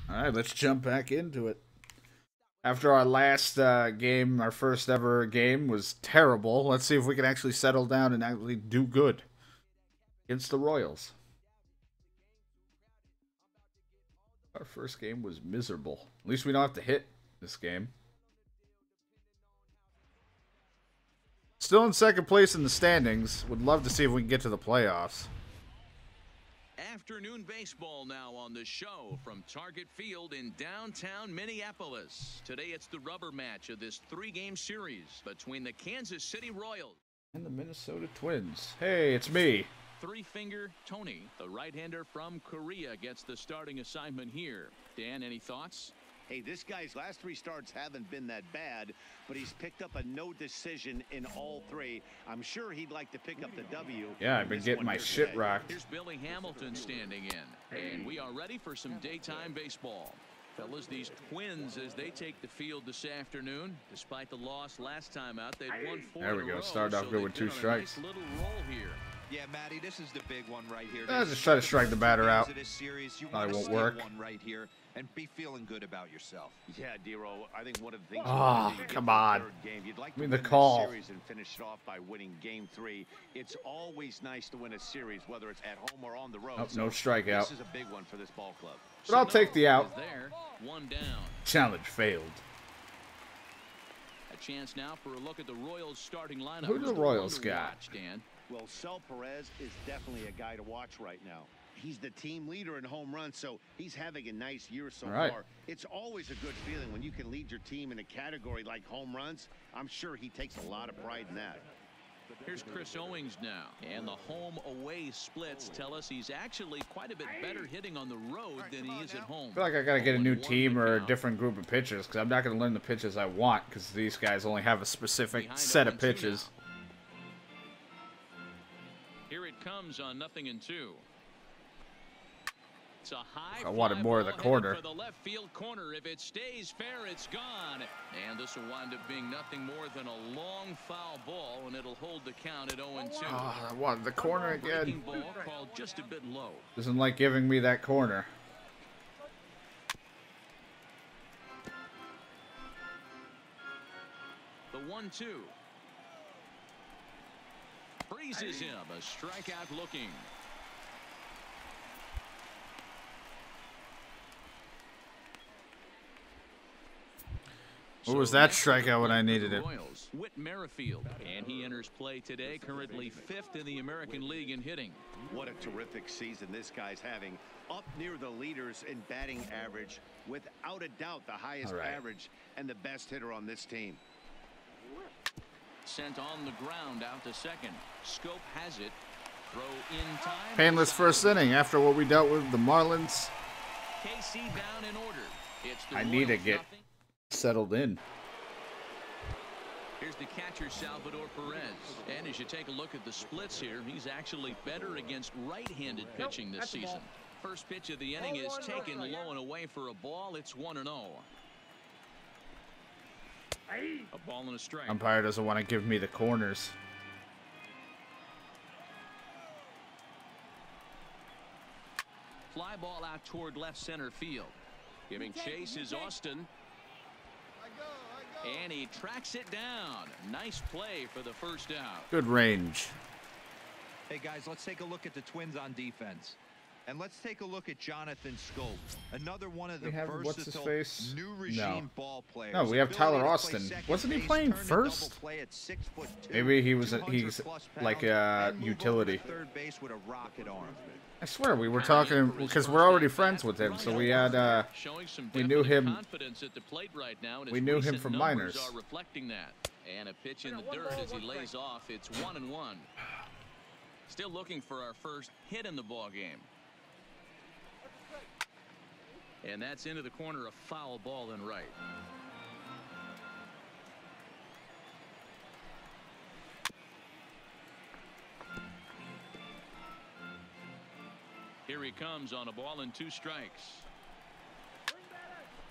All right, let's jump back into it. After our last game, our first ever game was terrible. Let's see if we can actually settle down and actually do good against the Royals. Our first game was miserable. At least we don't have to hit this game. Still in second place in the standings. Would love to see if we can get to the playoffs. Afternoon baseball now on the show from Target Field in downtown Minneapolis. Today it's the rubber match of this three-game series between the Kansas City Royals and the Minnesota Twins. Hey, it's me. Three-finger Tony, the right-hander from Korea, gets the starting assignment here. Dan, any thoughts? Hey, this guy's last three starts haven't been that bad, but he's picked up a no decision in all three. I'm sure he'd like to pick up the W. Yeah, I've been getting my shit rocked. Here's Billy Hamilton standing in, and we are ready for some daytime baseball. Fellas, these Twins, as they take the field this afternoon, despite the loss last time out, they've won 4 There we go. Started off good with 2 strikes. Nice little roll here. Yeah, Matty, this is the big one right here. Just try to strike the batter out. Probably won't work. One right here and be feeling good about yourself. Yeah, Dero, I think one of the things. Come on. You'd like I mean, to the win call. The series and finish it off by winning Game 3. It's always nice to win a series, whether it's at home or on the road. Oh, no strikeout. This is a big one for this ball club. But I'll take the out. There, one down. Challenge failed. A chance now for a look at the Royals starting lineup. Who do the Royals got? Watch, Dan? Well, Sel Perez is definitely a guy to watch right now. He's the team leader in home runs, so he's having a nice year so far. It's always a good feeling when you can lead your team in a category like home runs. I'm sure he takes a lot of pride in that. Here's Chris Owings now, and the home-away splits tell us he's actually quite a bit better hitting on the road than he is at home. I feel like I gotta get a new team or a different group of pitchers because I'm not gonna learn the pitches I want because these guys only have a specific set of pitches. Here it comes on 0-2. It's a high I wanted more of the corner. For the left field corner. If it stays fair, it's gone. And this will wind up being nothing more than a long foul ball, and it'll hold the count at 0-2. Oh, I wanted the corner again. Ball called just a bit low. Doesn't like giving me that corner. The 1-2. Freezes him. A strikeout looking. What was that strikeout when I needed it? Royals, Whit Merrifield, and he enters play today, currently 5th in the American League in hitting. What a terrific season this guy's having. Up near the leaders in batting average, without a doubt the highest average and the best hitter on this team. Sent on the ground out to second. Scope has it. Throw in time. Painless first inning after what we dealt with the Marlins. KC down in order. It's the I need to Royals get settled in. Here's the catcher, Salvador Perez. And as you take a look at the splits here, he's actually better against right-handed pitching this season. First pitch of the inning is taken low and away for a ball. It's 1-0. A ball and a strike. Umpire doesn't want to give me the corners. Fly ball out toward left center field. Giving chase is Austin. And he tracks it down. Nice play for the first out. Good range. Hey, guys, let's take a look at the Twins on defense. And let's take a look at Jonathan Scope, another one of the versatile new regime ball players. No, we have Tyler Austin. Wasn't he playing first? Maybe he's like a utility. Third base with a rocket arm. I swear we were talking because we're already friends with him, so we had we knew him. We knew him from minors. Reflecting that, and a pitch in the dirt as he lays off. It's 1-1. Still looking for our first hit in the ball game. And that's into the corner, a foul ball and right. Here he comes on a ball and 2 strikes.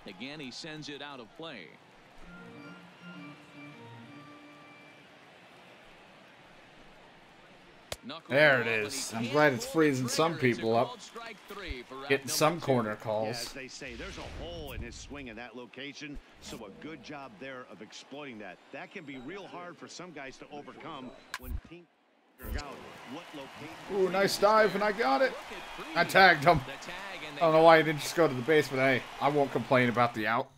Again, he sends it out of play. There it is. I'm glad it's freezing some people up. Getting some corner calls. Yeah, as they say, there's a hole in his swing in that location, so a good job there of exploiting that. That can be real hard for some guys to overcome when teams figure out what location. Ooh, nice dive, and I got it. I tagged him. I don't know why he didn't just go to the base, but hey, I won't complain about the out.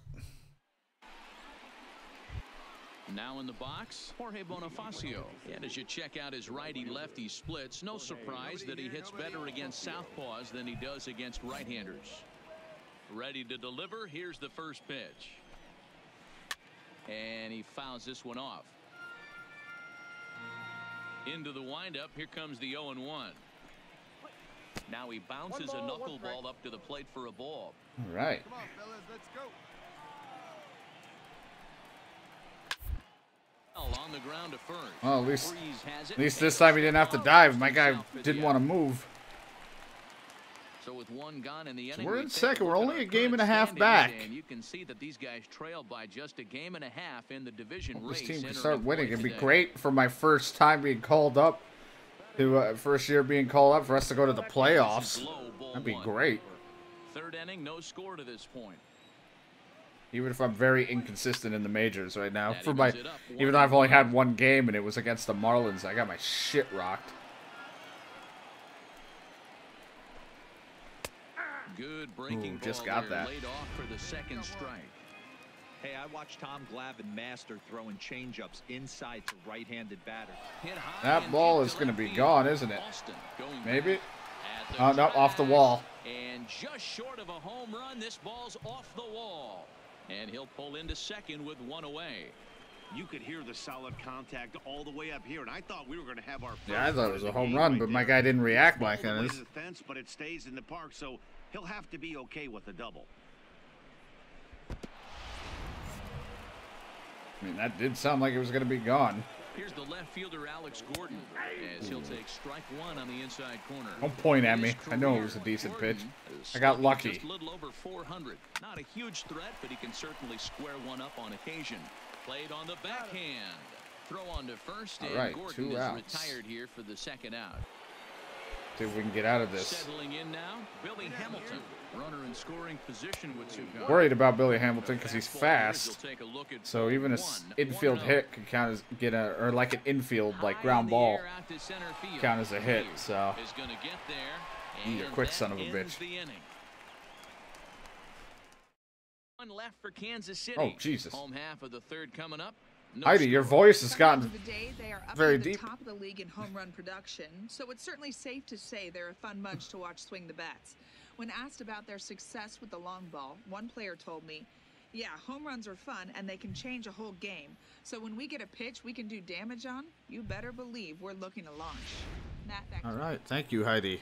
Now in the box, Jorge Bonifacio. And as you check out his righty-lefty splits, no surprise that he hits better against southpaws than he does against right-handers. Ready to deliver. Here's the first pitch. And he fouls this one off. Into the windup. Here comes the 0-1. Now he bounces a knuckleball up to the plate for a ball. All right. Come on, fellas, let's go. On the ground to first. Well, at least this time he didn't have to dive. My guy didn't want to move. So with one gone in the inning, we're in second. We're only a game and a half back. And you can see that these guys trail by just a game and a half in the division race. This team can start winning. It'd be great for my first time being called up to first year being called up for us to go to the playoffs. That'd be great. Third inning, no score to this point. Even if I'm very inconsistent in the majors right now, even though I've only had one game and it was against the Marlins, I got my shit rocked. Good breaking just ball got there, that. laid off for the second strike. Hey, I watched Tom Glavine master throwing changeups inside to right-handed batters. That ball is going to be gone, isn't it? Maybe. Oh no, off the wall. And just short of a home run, this ball's off the wall. And he'll pull into second with one away. You could hear the solid contact all the way up here, and I thought we were going to have our. Yeah, I thought it was a home run, but my guy didn't react like that. Fence, but it stays in the park, so he'll have to be okay with a double. I mean, that did sound like it was going to be gone. Here's the left fielder, Alex Gordon, as he'll take strike one on the inside corner. Don't point at me. I know it was a decent pitch. I got lucky. Just a little over 400. Not a huge threat, but he can certainly square one up on occasion. Played on the backhand. Throw on to first, and Gordon is retired here for the second out. See if we can get out of this. Settling in now, Billy Hamilton, runner in scoring position with two guys. Worried about Billy Hamilton because he's fast. So even an infield hit could count as like an infield like ground ball count as a hit. So you're a quick son of a bitch. One left for Kansas City. Oh Jesus! Home half of the third coming up. Heidi, your voice has gotten very deep. Top of the league in home run production, so it's certainly safe to say they're a fun bunch to watch swing the bats. When asked about their success with the long ball, one player told me, "Yeah, home runs are fun and they can change a whole game. So when we get a pitch we can do damage on, you better believe we're looking to launch." Matt, all right, thank you, Heidi.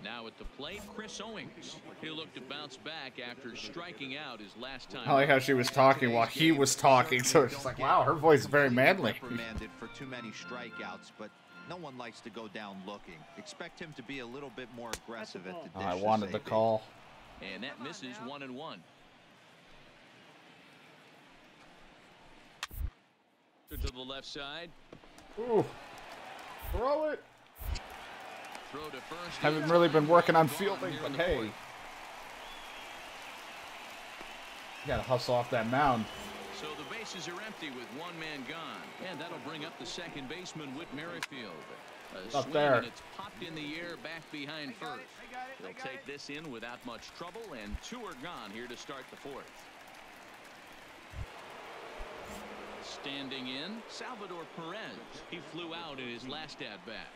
Now at the plate, Chris Owings. He'll look to bounce back after striking out his last time. I like how she was talking while he was talking, so it's like, wow, her voice is very manly. Reprimanded for too many strikeouts, but no one likes to go down looking. Expect him to be a little bit more aggressive at the dish. I wanted the call. And that misses 1-1. To the left side. Ooh. Throw it. Throw to first. Haven't really been working on fielding, but hey. You gotta hustle off that mound. So the bases are empty with one man gone. And that'll bring up the second baseman, Whit Merrifield. Up there. And it's popped in the air back behind first. They'll take this in without much trouble, and two are gone here to start the fourth. Standing in, Salvador Perez. He flew out in his last at-bat.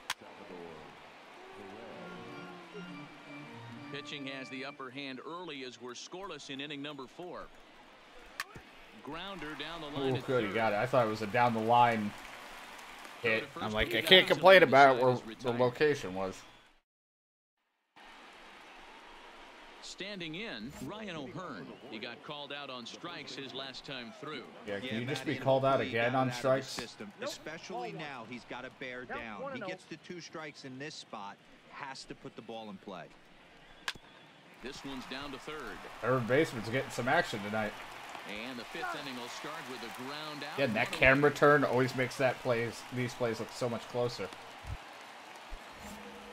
Pitching has the upper hand early as we're scoreless in inning number 4. Grounder down the line. Oh, good, he got it. I thought it was a down the line hit. I'm like, I can't complain about where the location was. Standing in, Ryan O'Hearn. He got called out on strikes his last time through. Yeah, can you just be called out again on strikes? Especially now, he's got to bear down. He gets to 2 strikes in this spot, has to put the ball in play. This one's down to third. Third baseman's getting some action tonight. And the 5th inning will start with a ground out. Yeah, and that camera turn always makes these plays look so much closer.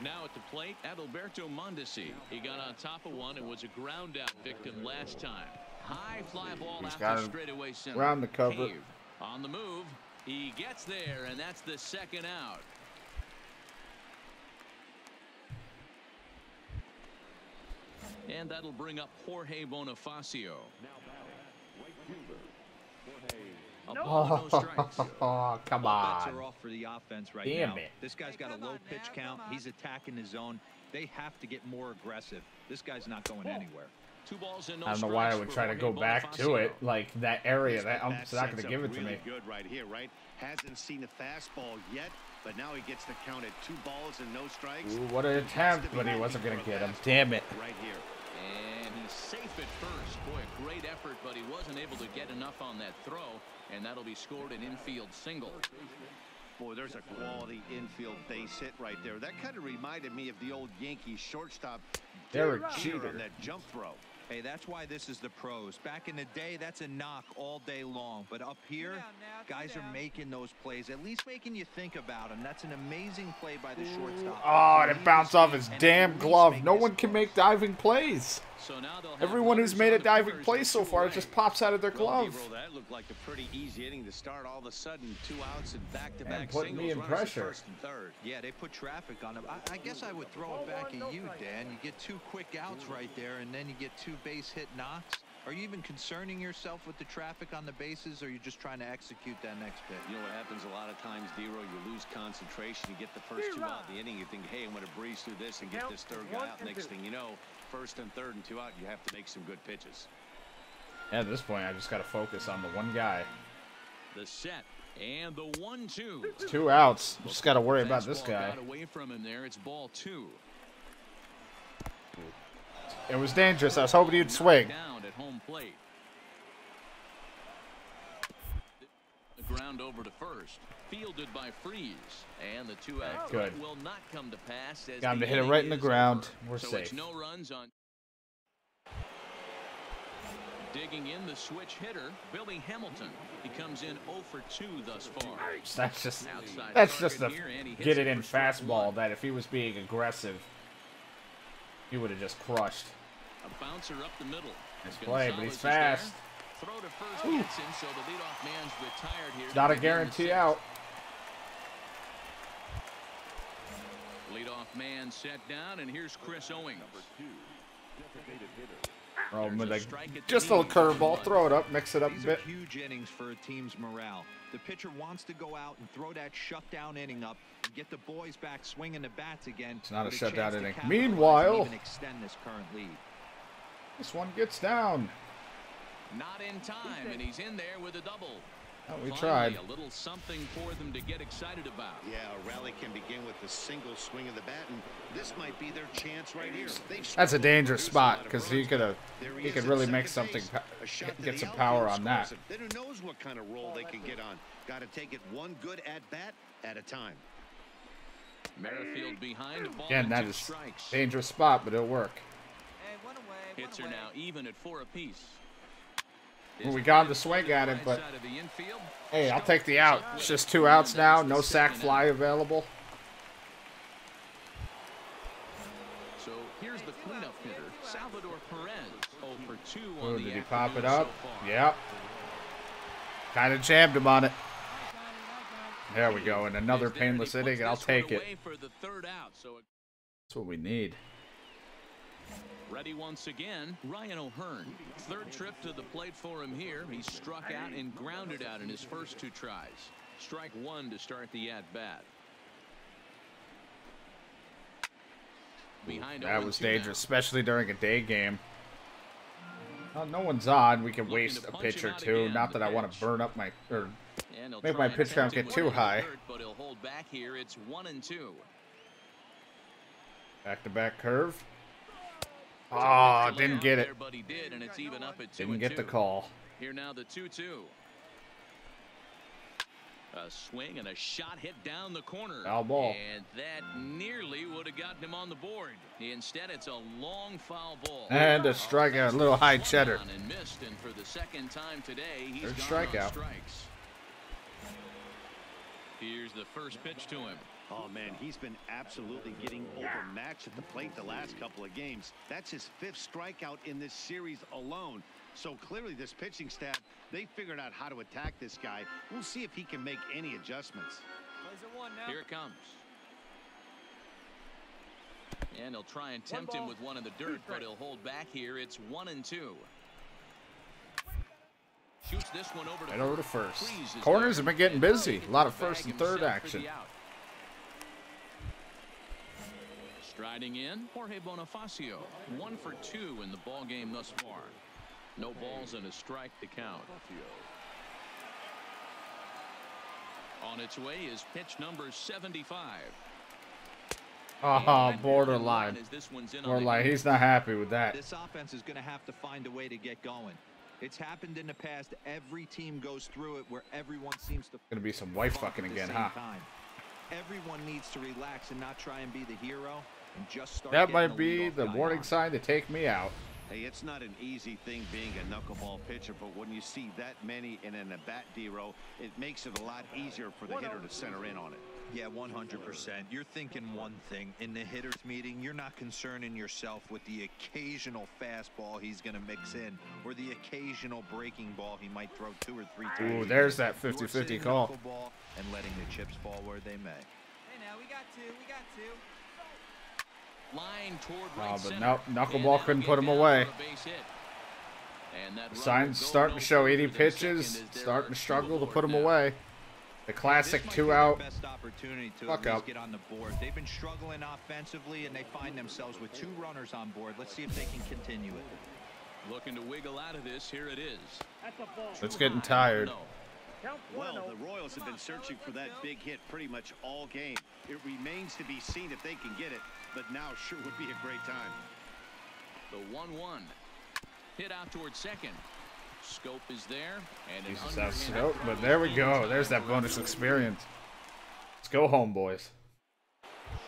Now at the plate, Adalberto Mondesi. He got on top of one and was a ground out victim last time. High fly ball out to straightaway center. Around the cover. Cave on the move. He gets there, and that's the second out. And that'll bring up Jorge Bonifacio. Oh, come on. Bets are off for the offense right Damn now. it. This guy's got a low pitch count. He's attacking his zone. They have to get more aggressive. This guy's not going anywhere. 2 balls and no I don't know why I would try to go back to it, like that area. That ump's not going to give it to me. Good right here, right? Hasn't seen a fastball yet, but now he gets the count at 2 balls and no strikes. Ooh, what an attempt, but he wasn't going to get him. Damn it. Right here. And he's safe at first. Boy, a great effort, but he wasn't able to get enough on that throw, and that'll be scored an infield single. Boy, there's a quality infield base hit right there. That kind of reminded me of the old Yankees shortstop Derek Jeter Jeter on that jump throw. Hey, that's why this is the pros. Back in the day, that's a knock all day long. But up here, guys are making those plays, at least making you think about them. That's an amazing play by the shortstop. Oh, and it bounced off his damn glove. No one can make diving plays. So now Everyone who's made a diving play so far just pops out of their glove. That looked like a pretty easy inning to start. All of a sudden, 2 outs and back-to-back And putting me in singles, runners at pressure. first and third. Yeah, they put traffic on him. I guess I would throw it back at you, Dan. You get 2 quick outs right there, and then you get 2 base hit knocks. Are you even concerning yourself with the traffic on the bases, or are you just trying to execute that next pitch? You know what happens a lot of times, D-Roy, you lose concentration. You get the first 2 out of the inning. You think, hey, I'm going to breeze through this and get this 3rd guy out. Next thing you know, 1st and 3rd and 2 out, you have to make some good pitches. At this point, I just got to focus on the one guy. The set and the 1-2. It's 2 outs. Just got to worry about this guy. Got away from him there. It's ball 2. It was dangerous. I was hoping you'd swing. Down at home plate. The ground over to first. Fielded by Freeze. And the 2-out Good. will not come to pass. As Got him to hit it inning right in the is ground. over. We're so safe. It's no runs on. Digging in the switch hitter, Billy Hamilton. He comes in 0 for 2 thus far. That's just a here, and he hits get it in for strike fastball 1. that if he was being aggressive, he would have just crushed. A bouncer up the middle. Nice play, but he's Gonzalez fast. is there. Throw to first gets him, so the leadoff man's retired here. Not a guarantee out. Leadoff man set down, and here's Chris Owings. Oh, just a little curveball. Throw it up, mix it up a These bit. are huge innings for a team's morale. The pitcher wants to go out and throw that shutdown inning up and get the boys back swinging the bats again. It's not a with shutdown chance to inning. capitalize and Meanwhile, even extend this current lead. this one gets down. Not in time, and he's in there with a double. Oh, we Finally, tried. A little something for them to get excited about. Yeah, a rally can begin with a single swing of the bat, and this might be their chance right here. That's a dangerous spot because he could really make something, get some power on that. Then who knows what kind of role they can get on. Got to take it one good at bat at a time. Merrifield behind. Again, that is a dangerous spot, but it'll work. Hits are now even at 4 apiece. Well, we got the swing at it, but hey, I'll take the out. It's just 2 outs now. No sac fly available. So here's the cleanup hitter, Salvador Perez. 0 for 2 Oh, on the did he pop it afternoon up? so far. Yep. Kind of jammed him on it. There we go, and another He's there, and he painless inning, puts and I'll this one take it. away for the 3rd out, so That's what we need. ready once again, Ryan O'Hearn. 3rd trip to the plate for him here. He struck out and grounded out in his first 2 tries. Strike 1 to start the at-bat. Behind That was 0-2 dangerous, now. especially during a day game. Well, no one's on. We can Looking waste to a punch pitch him or out 2. again, Not the that I want pitch. to burn up my, or And he'll make try my and pitch count tempt him get too with high. dirt, but he'll hold back here. It's 1-2. Back-to-back curve. Oh, didn't get it. There, but he did, and it's even up at 2-2. Didn't get the call. Here now the 2-2. A swing and a shot hit down the corner. Foul ball. And that nearly would have gotten him on the board. Instead, it's a long foul ball. And a strikeout, a little high cheddar. And missed, and for the 2nd time today, he's Third gone strikeout. on strikes. Here's the first pitch to him. Oh, man, he's been absolutely getting overmatched at the plate the last couple of games. That's his 5th strikeout in this series alone. So clearly this pitching staff, they figured out how to attack this guy. We'll see if he can make any adjustments. Here it comes. And he'll try and tempt him with one in the dirt, but he'll hold back here. It's 1-2. Shoots this one over to Right over to first. Freeze is Corners there. have been getting busy. A lot of Bag first and third himself for action. the out. Striding in, Jorge Bonifacio. 1 for 2 in the ball game thus far. No balls and a strike to count. On its way is pitch number 75. Oh, borderline. As this one's in on the Borderline. He's not happy with that. This offense is going to have to find a way to get going. It's happened in the past. Every team goes through it where everyone seems to. Gonna be some wife fucking again, huh? Time. Everyone needs to relax and not try and be the hero and just start. That getting might the be leadoff the guy warning on. sign to take me out. Hey, it's not an easy thing being a knuckleball pitcher, but when you see that many in an at-bat, D-Row, it makes it a lot easier for the hitter to center in on it. Yeah, 100%. You're thinking one thing. In the hitter's meeting, you're not concerning yourself with the occasional fastball he's going to mix in or the occasional breaking ball he might throw 2 or 3 times. Ooh, there's that You're 50-50 sitting call. knuckleball and letting the chips fall where they may. Hey, now we got 2. We got 2. Line toward Oh, right but center. nope, And knuckleball that'll couldn't get put him down away. for a base hit. And that runner Signs will go starting no to show further 80 than pitches, second as there starting are to struggle two to put him aboard now. away. The classic This might 2 be their out. best opportunity to Fuck at least up. get on the board. They've been struggling offensively, and they find themselves with 2 runners on board. Let's see if they can continue it. Looking to wiggle out of this. Here it is. It's getting tired. No. Well, the Royals have been searching for that big hit pretty much all game. It remains to be seen if they can get it, but now sure would be a great time. The 1-1. Hit out towards second. Scope is there. And an Jesus, that's underhand scope, but there we go. There's that bonus experience. Let's go home, boys.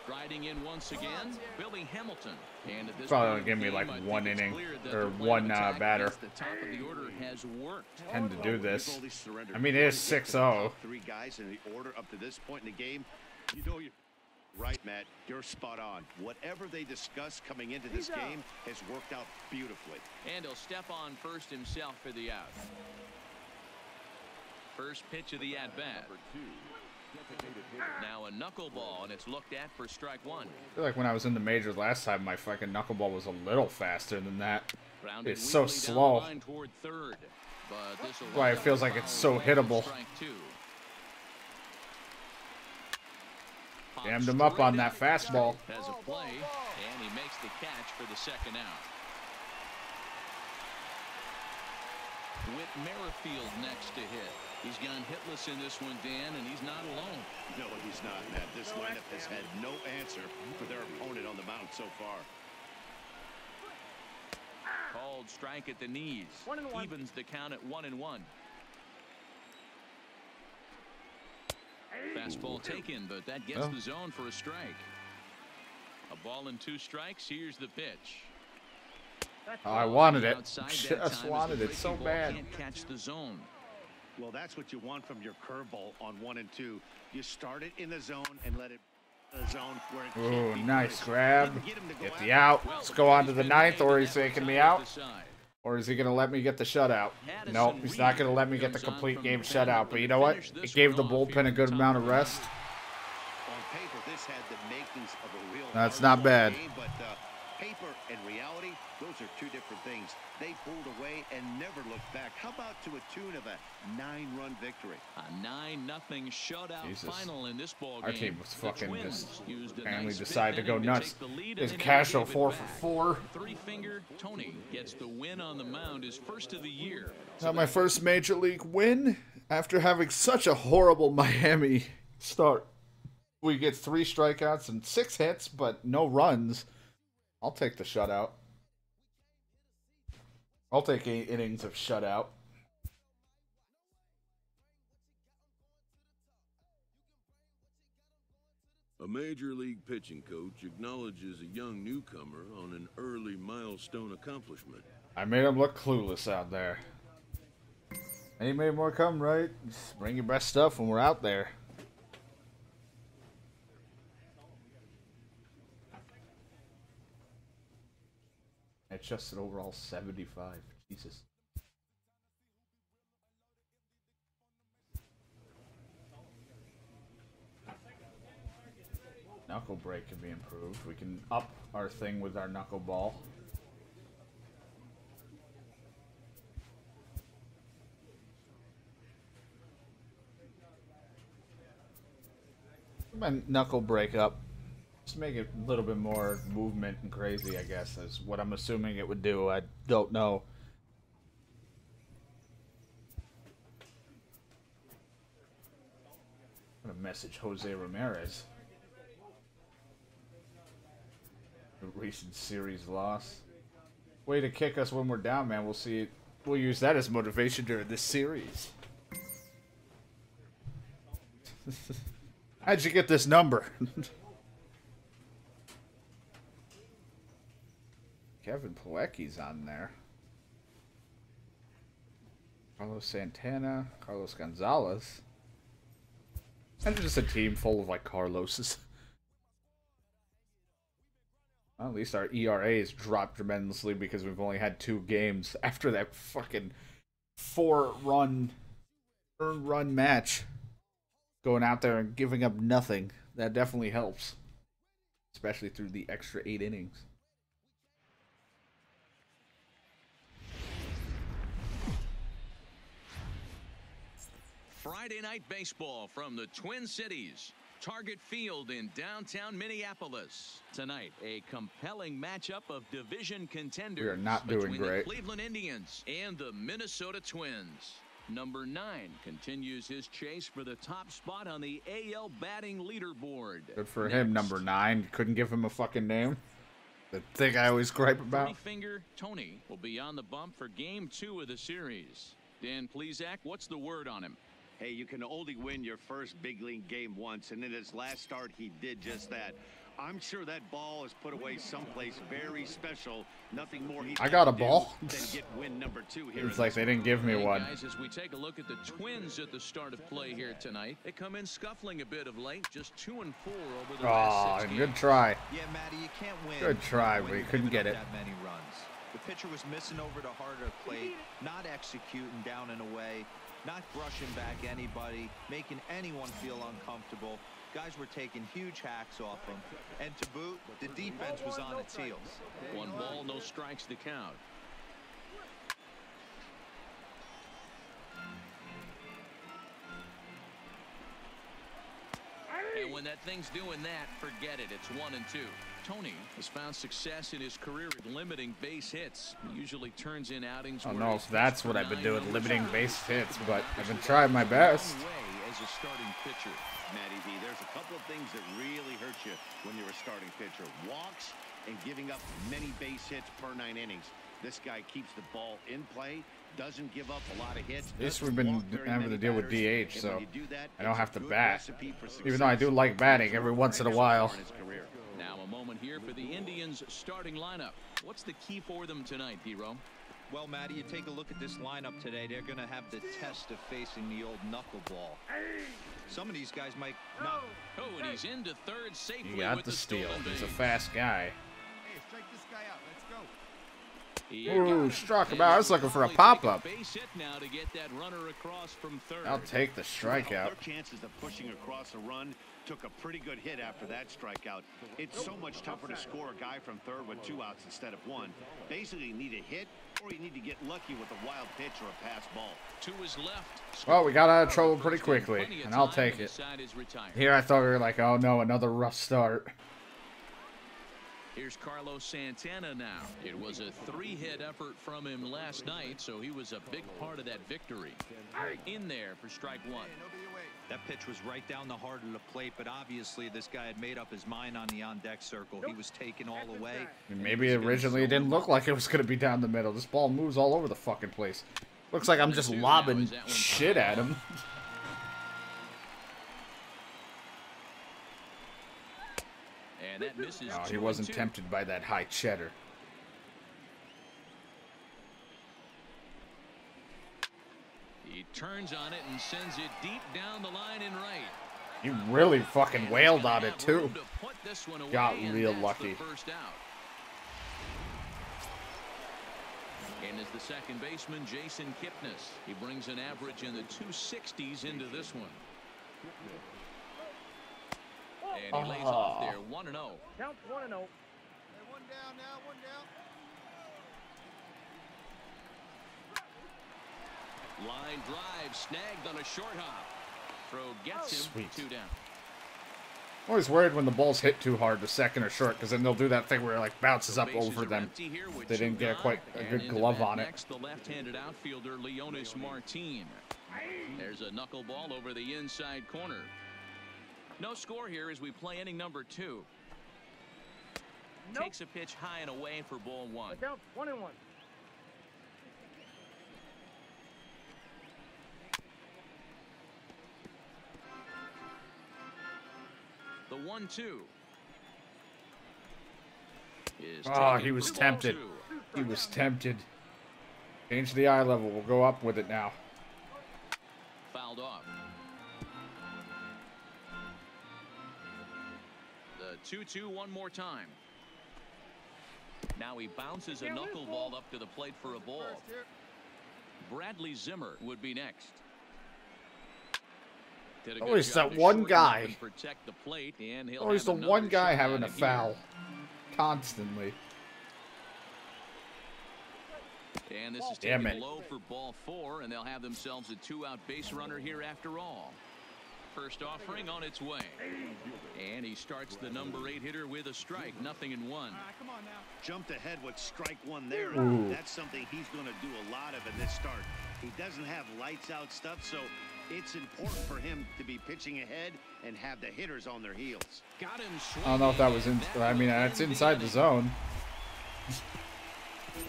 Striding in once again, Billy Hamilton. And at this Probably point gonna give me of the like game, I think 1 it's inning clear that or their plan 1 of attack batter. against the top of the order has worked. Tend to do this. You've only surrendered I mean, it is one hit to the 6-0. top 3 guys in the order up to this point in the game. You know you. Right, Matt, you're spot on. Whatever they discussed coming into this game has worked out beautifully. And he'll step on first himself for the out. First pitch of the at-bat. Now a knuckleball, and it's looked at for strike 1. I feel like when I was in the majors last time, my fucking knuckleball was a little faster than that. Grounded It's so weakly down the slow. line toward third, but this'll Why it wind feels up like it's foul so away, hittable. strike 2. Pops Jammed him up on straight that fastball. Has a play, and he makes the catch for the second out. Whit Merrifield next to hit. He's gone hitless in this one, Dan, and he's not alone. No, he's not, Matt. This lineup has had no answer for their opponent on the mound so far. Called strike at the knees. Evens the count at 1-1. Fastball taken, but that gets Well. the zone for a strike. A ball and 2 strikes. Here's the pitch. Oh, I wanted it. Outside that Just time as wanted the it so breaking ball bad. Can't catch the zone. Well, that's what you want from your curveball on 1 and 2. You start it in the zone and let it the zone where it can't Ooh, be nice punished. grab. Didn't get him to go Get the after out. Well, Let's go on to he's the been 9th, or made, he's and that taking was me out out. the side. Or is he going to let me get the shutout? Addison Nope, he's not going to Reed let me get the comes on complete from game the shutout. pen But to you know what? finish It this gave the one off here bullpen a at good the amount top of the rest. On paper, this had the makings of a real That's hard not fought bad. game, but paper and reality, those are 2 different things. They pulled away and never looked back. How about to a tune of a 9-run victory? A 9-0 shutout Jesus. final in this ball Our game. team was The fucking Twins just used a apparently nice decided to fifth go inning nuts. take the lead, His and they Castro gave it 4 back. for 4. Three-finger Tony gets the win on the mound, his first of the year. Not my first major league win after having such a horrible Miami start. We get 3 strikeouts and 6 hits, but no runs. I'll take the shutout. I'll take 8 innings of shutout. A major league pitching coach acknowledges a young newcomer on an early milestone accomplishment. I made him look clueless out there. Any made more come, right? Just bring your best stuff when we're out there. Adjusted overall 75. Jesus. Knuckle break can be improved. We can up our thing with our knuckleball. My knuckle break up. Just make it a little bit more movement and crazy, I guess, is what I'm assuming it would do. I don't know. I'm gonna message Jose Ramirez. The recent series loss. Way to kick us when we're down, man. We'll see it. We'll use that as motivation during this series. How'd you get this number? Kevin Plawecki's on there. Carlos Santana, Carlos Gonzalez. And just a team full of like Carloses. Well, at least our ERA's dropped tremendously because we've only had 2 games after that fucking 4-run earned run match. Going out there and giving up nothing. That definitely helps. Especially through the extra 8 innings. Friday night baseball from the Twin Cities. Target Field in downtown Minneapolis. Tonight, a compelling matchup of division contenders. We are not doing between great. The Cleveland Indians and the Minnesota Twins. Number 9 continues his chase for the top spot on the AL batting leaderboard. Good for him, number 9. Couldn't give him a fucking name. The thing I always gripe about. Three-finger Tony will be on the bump for Game 2 of the series. Dan Plesac, what's the word on him? Hey, you can only win your first big league game once, and in his last start, he did just that. I'm sure that ball is put away someplace very special. Nothing more. I got a ball. Than get win number 2 here. It's like they didn't give me one. Guys, as we take a look at the Twins at the start of play here tonight, they come in scuffling a bit of late, just 2-4 over the last 6 games. Good try. Yeah, Matty, you can't win. Good try, but you couldn't get it. That many runs. The pitcher was missing over the heart of the plate, not executing down and away, not brushing back anybody, making anyone feel uncomfortable. Guys were taking huge hacks off him. And to boot, the defense was on its heels. 1 ball, no strikes to count. And when that thing's doing that, forget it. It's 1-2. Tony has found success in his career at limiting base hits. He usually turns in outings. I don't know if that's what I've been doing, limiting base hits, but I've been trying my best. As a starting pitcher. Matty V, there's a couple of things that really hurt you when you're a starting pitcher. Walks and giving up many base hits per 9 innings. This guy keeps the ball in play, doesn't give up a lot of hits. At least we've been having to deal with DH, so I don't have to bat. Even though I do like batting every once in a while. Now a moment here for the Indians starting lineup. What's the key for them tonight, D-Ro? Well, Matty, you take a look at this lineup today. They're going to have the test of facing the old knuckleball. Some of these guys might not. Oh, and he's into third safely. He got the steal. He's a fast guy. Hey, strike this guy out. Let's go. Ooh, struck him out. I was looking for a pop-up. Base hit now to get that runner across from third. I'll take the strikeout. Their chances of pushing across a run took a pretty good hit after that strikeout. It's so much tougher to score a guy from third with 2 outs instead of 1. Basically, you need a hit or you need to get lucky with a wild pitch or a pass ball. To his left. Well, we got out of trouble pretty quickly, and I'll take it. Here I thought we were like, oh no, another rough start. Here's Carlos Santana now. It was a 3-hit effort from him last night, so he was a big part of that victory. In there for strike 1. That pitch was right down the heart of the plate, but obviously this guy had made up his mind on the on-deck circle. He was taken all the way. Maybe originally it didn't look like it was going to be down the middle. This ball moves all over the fucking place. Looks like I'm just lobbing shit at him. And that misses. Oh, he wasn't tempted by that high cheddar. He turns on it and sends it deep down the line and right. He really fucking wailed on it too. Got real lucky. in is the second baseman, Jason Kipnis. He brings an average in the 260s into this one. And he lays off there, 1-0. Count 1-0. Hey, one down now, one down. Line drive snagged on a short hop. Throw gets him. 2 down. I'm always worried when the balls hit too hard to second or short, because then they'll do that thing where it like bounces up over them. They didn't get quite a good glove on it. Next, the left-handed outfielder Leonis Martin. There's a knuckleball over the inside corner. No score here as we play inning number 2. Takes a pitch high and away for ball 1. Count 1-1. The 1-2. Oh, he was tempted. He was tempted. Change the eye level. We'll go up with it now. Fouled off. The 2-2 one more time. Now he bounces a knuckleball up to the plate for a ball. Bradley Zimmer would be next. Always that one guy. Always the one guy having a foul. Constantly. And this is taken low for ball 4, and they'll have themselves a 2-out base runner here after all. First offering on its way. And he starts the number 8 hitter with a strike. 0-1. Come on now. Jumped ahead with strike 1 there. That's something he's going to do a lot of in this start. He doesn't have lights out stuff, so it's important for him to be pitching ahead and have the hitters on their heels. Got him. I don't know if that was in. I mean, it's inside the zone.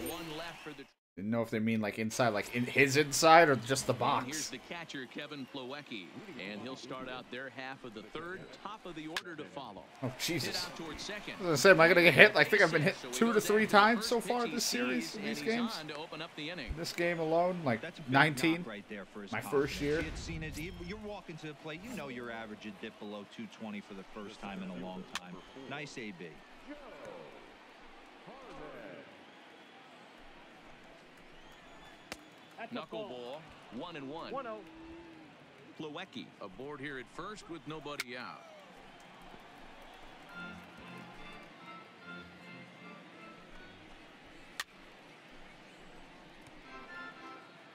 One left for the. Didn't know if they mean like inside, like in his inside, or just the box. And here's the catcher, Kevin Plawecki, and he'll start out their half of the 3rd, top of the order to follow. Oh Jesus! Out towards second. I was gonna say, am I gonna get hit? I think I've been hit 2 to 3 times so far this series, in these games. This game alone, like 19. Right there for his my first year. You're walking to the plate. You know your average would dip below 220 for the first time in a long time. Nice AB. Knuckleball, 1-1. 1-0. Plawecki aboard here at first with nobody out.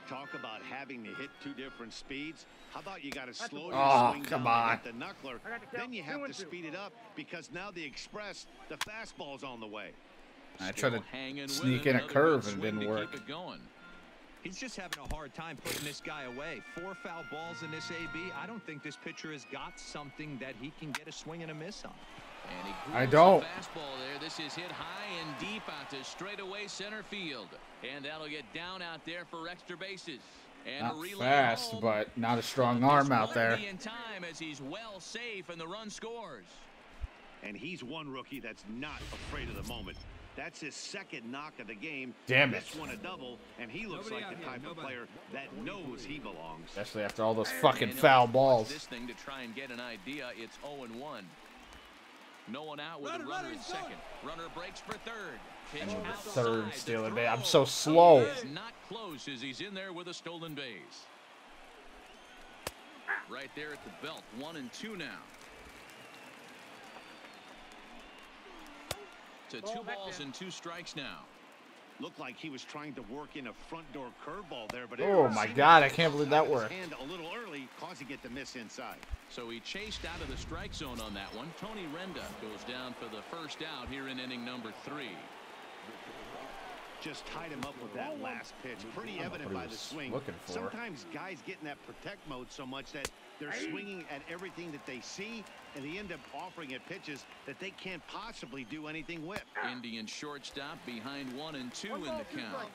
Talk about having to hit 2 different speeds. How about you got to slow your swing come down on. to hit the knuckler, then you have to speed it up because now the express, the fastball's on the way. I tried to sneak in a curve and it didn't work. He's just having a hard time putting this guy away. 4 foul balls in this AB. I don't think this pitcher has got something that he can get a swing and a miss on. And he I don't. Fastball there. This is hit high and deep out to straightaway center field. And that'll get down out there for extra bases. And not fast, but not a strong arm out there. In time as he's well safe and the run scores. And he's one rookie that's not afraid of the moment. That's his 2nd knock of the game. Damn it. This one a double, and he looks like the type of player that knows he belongs. Especially after all those fucking foul balls. This thing to try and get an idea. It's 0-1. No one out with a runner at second. Runner breaks for 3rd. Pitch outside. 3rd stealing base. I'm so slow. Not close as he's in there with a stolen base. Right there at the belt. 1-2 now. To 2 balls and 2 strikes now. Looked like he was trying to work in a front door curveball there, but oh my God, I can't believe that worked. Hand a little early, causing it to miss inside. So he chased out of the strike zone on that one. Tony Renda goes down for the 1st out here in inning number 3. Just tied him up with that last pitch. Pretty evident by the swing. Sometimes guys get in that protect mode so much that they're swinging at everything that they see, and they end up offering it pitches that they can't possibly do anything with. Indian shortstop behind 1-2 in the count.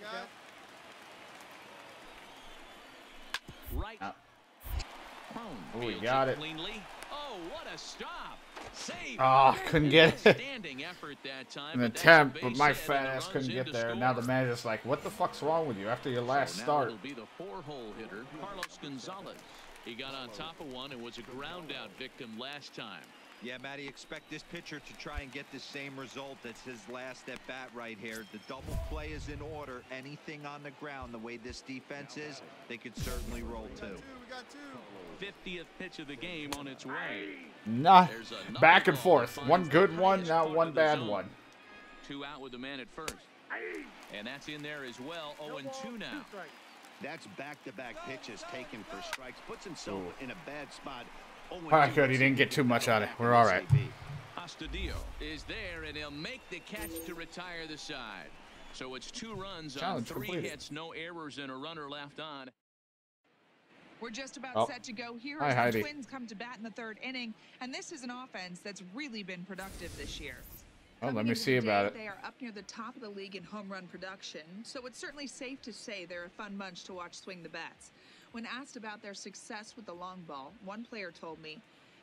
Right. Oh, we got it. Cleanly. Oh, what a stop. Save. Oh, couldn't get it. Effort that time, An attempt, but my fat ass couldn't get there. Now the manager's like, what the fuck's wrong with you after your last start? It'll be the 4-hole hitter, Carlos Gonzalez. He got on top of one and was a ground out victim last time. Yeah, Matty, expect this pitcher to try and get the same result. That's his last at bat right here. The double play is in order. Anything on the ground, the way this defense is, they could certainly roll too. We got two. 50th pitch of the game on its way. Nah, back and forth. One good one, now one bad one. 2 out with the man at first. And that's in there as well. 0-2 now. That's back-to-back pitches taken for strikes. Puts himself in a bad spot. All right, good. He didn't get too much on it. We're all right. Astudillo is there, and he'll make the catch to retire the side. So it's 2 runs on 3 hits, no errors, and a runner left on. We're just about set to go here as the Twins come to bat in the 3rd inning, and this is an offense that's really been productive this year. Oh, let me see about it. They are up near the top of the league in home run production, so it's certainly safe to say they're a fun bunch to watch swing the bats. When asked about their success with the long ball, one player told me,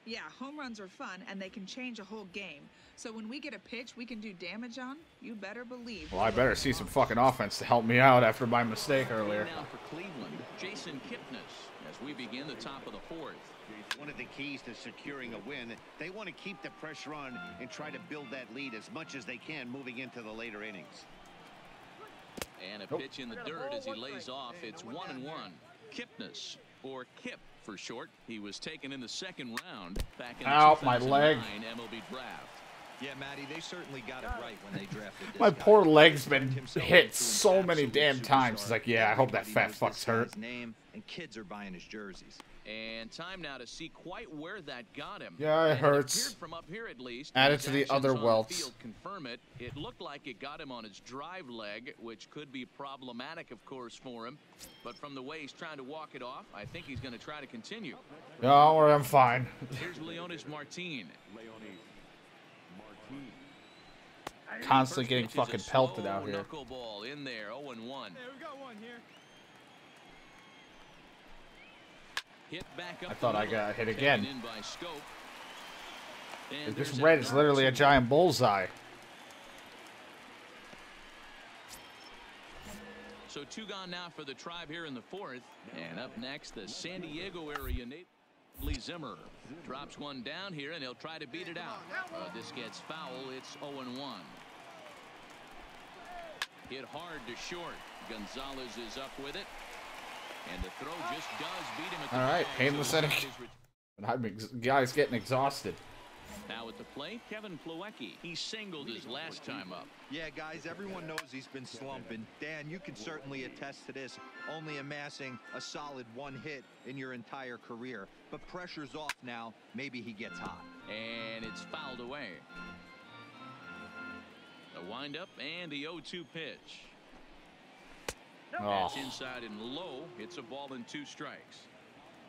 yeah, home runs are fun and they can change a whole game. So when we get a pitch we can do damage on, you better believe. Well, I better see some fucking offense to help me out after my mistake earlier. Now for Cleveland, Jason Kipnis as we begin the top of the 4th. One of the keys to securing a win, they want to keep the pressure on and try to build that lead as much as they can moving into the later innings. And a pitch in the dirt as he lays off. It's 1-1. Kipnis, or Kip for short. He was taken in the 2nd round back in the 2009 MLB draft. Yeah, Matty, they certainly got it right when they drafted this My guy. poor leg's been hit so many damn times. It's like, yeah, I hope that fat fuck's hurt. Name, and kids are buying his jerseys. And time now to see quite where that got him. Yeah, it hurts. From up here at least. Add it to the other welts. Confirm it. It looked like it got him on his drive leg, which could be problematic, of course, for him. But from the way he's trying to walk it off, I think he's going to try to continue. Don't worry, I'm fine. Here's Leonis Martin. Constantly getting fucking pelted out here. Knuckleball in there, 0-1. Hey, we got one here. Hit back up. I thought I got hit again. In by Scope. This red is literally a giant bullseye. So 2 gone now for the Tribe here in the 4th. And up next, the San Diego area native Lee Zimmer drops one down here, and he'll try to beat it out. This gets foul. It's 0-1. Hit hard to short. Gonzalez is up with it. And the throw just does beat him at the all right, painless inning. Guys getting exhausted. Now at the plate, Kevin Plawecki. He singled his last time up. Yeah, guys, everyone knows he's been slumping. Dan, you can certainly attest to this, only amassing a solid 1 hit in your entire career. But pressure's off now. Maybe he gets hot. And it's fouled away. The windup and the 0-2 pitch. That's inside and low. It's a ball and 2 strikes.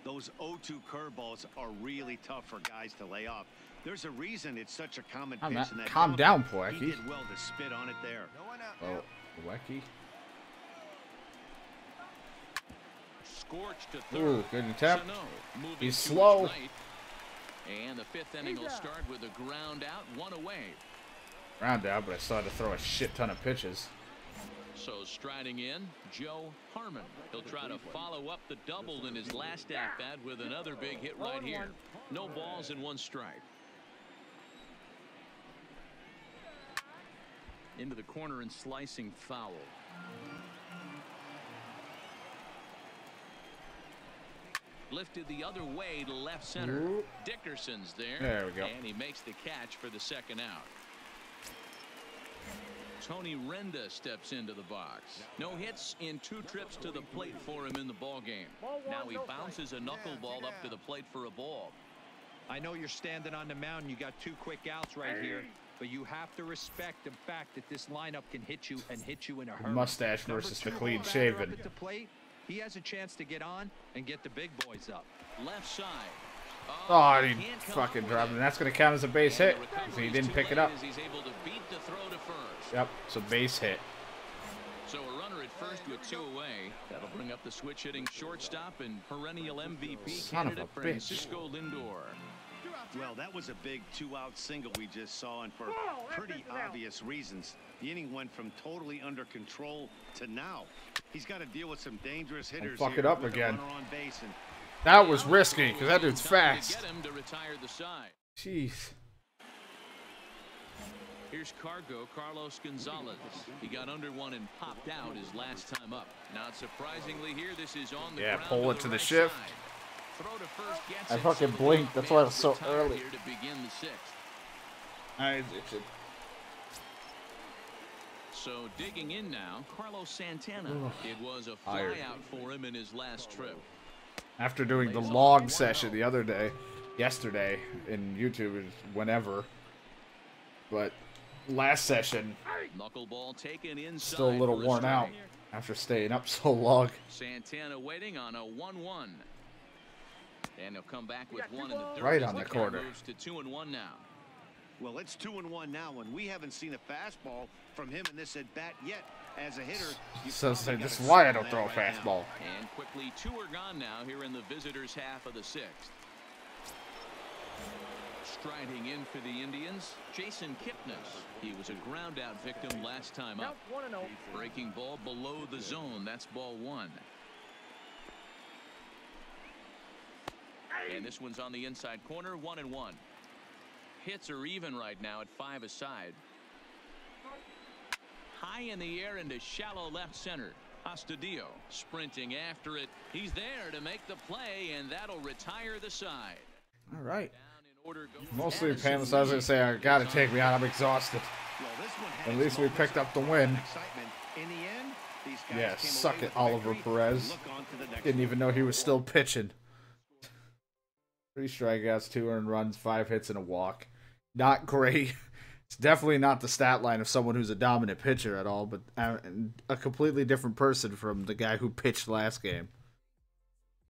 Those 0-2 curveballs are really tough for guys to lay off. There's a reason it's such a common pitch in that. Calm down, Plawecki. He did well to spit on it there. Oh, Plawecki. Scorched to third. Ooh, good attempt. Sano, he's slow. Right. And the 5th inning will start with a ground out, 1 away. Ground out, but I still had to throw a shit ton of pitches. So striding in, Joe Harmon. He'll try to follow up the double in his last at-bat with another big hit right here. No balls and 1 strike. Into the corner and slicing foul. Lifted the other way to left center. Ooh. Dickerson's there. There we go. And he makes the catch for the 2nd out. Tony Renda steps into the box. No hits in 2 trips to the plate for him in the ball game. Now he bounces a knuckleball up to the plate for a ball. I know you're standing on the mound. You got 2 quick outs right here. But you have to respect the fact that this lineup can hit you and hit you in a hurry. Mustache versus the clean shaven. At the plate, he has a chance to get on and get the big boys up. Left side. Oh, he fucking dropped it. And that's going to count as a base hit. So he didn't pick it up. He's able to beat the throw to first. Yep, it's a base hit. So a runner at first with 2 away. That'll bring up the switch hitting shortstop and perennial MVP candidate Francisco Lindor. Well, that was a big 2-out single we just saw, and for pretty obvious reasons. The inning went from totally under control to now. He's got to deal with some dangerous hitters. Fuck it up with again. on base, and that was risky because that dude's fast. Get him to retire the side. Jeez. Here's Carlos Gonzalez. He got under one and popped out his last time up. Not surprisingly here, this is on the ground pull it to the right shift. side. Throw to first gets I it, fucking so blinked. That's why it was so retired early. Here to begin the sixth. So digging in now, Carlos Santana. It was a flyout for him in his last trip. After doing the long session the other day, yesterday, in YouTube, whenever. But last session, Knuckleball taken inside still a little for worn out strike. after staying up so long. Santana waiting on a 1-1. And he'll come back with one in the dirt. Right as on the count corner. Moves to 2-1 now. Well, it's 2-1 now, and we haven't seen a fastball from him in this at-bat yet. As a hitter, So this is why I don't throw a fastball. And quickly, two are gone now here in the visitors' half of the sixth. Striding in for the Indians, Jason Kipnis. He was a ground-out victim last time up. Breaking ball below the zone. That's ball one. And this one's on the inside corner, 1-1. Hits are even right now at 5 aside. High in the air into shallow left center. Astudillo sprinting after it. He's there to make the play, and that'll retire the side. All right. Down in order goes Mostly Addison. painless. I was going to say, I got to take me out. I'm exhausted. Well, this one has At least we moments picked up the of win. excitement. In the end, these guys Yeah, came suck away it, with a Oliver victory. Perez. Look on to the next Didn't one. even know he was still pitching. 3 strikeouts, 2 earned runs, 5 hits, and a walk. Not great. It's definitely not the stat line of someone who's a dominant pitcher at all, but a completely different person from the guy who pitched last game.